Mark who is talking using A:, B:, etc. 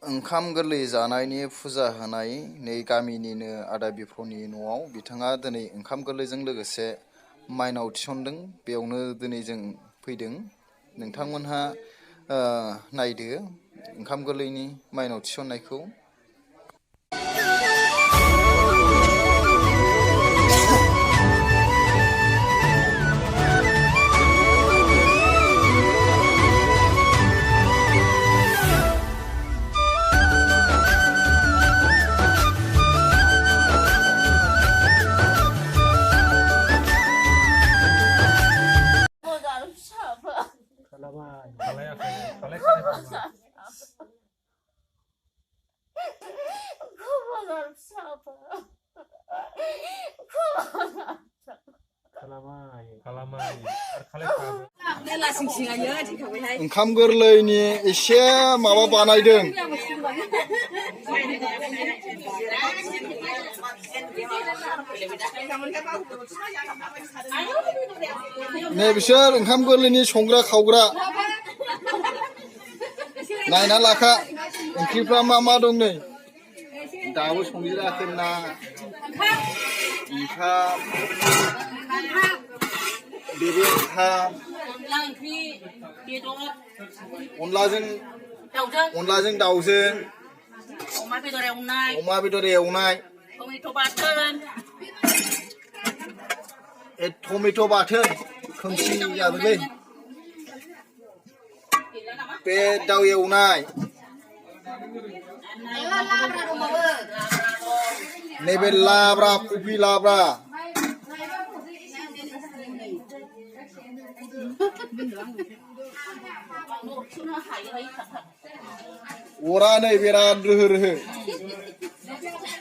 A: ओंखाम गोरलै जानायनि फुजा होनाय नै गामिनिनो आदा बिफ'नि न'आव बिथाङा दिनै ओंखाम गोरलैजों लोगोसे माइनाव थिसनदों। बेयावनो दिनै जों फैदों। नोंथांमोनहा नायदो ओंखाम गोरलैनि माइनाव थिसननायखौ। ओंखाम गोरलैनि एसे माबा बानायदों। नै बिसोर ओंखाम गोरलैनि संग्रा खावग्रा नायना लाखा ओंख्रिफ्रा मा दं नै दाबो संजेराखै ना ओंखाम बेरे ओंखाम अनलाजों दाउजों अमा बेदर एवनाय टमेट' बाथोन खोमसि जादोंलै बे दाउ एवनाय नैबे लाब्रा कफि लाब्रा अरा नै बिराद रोहो रोहो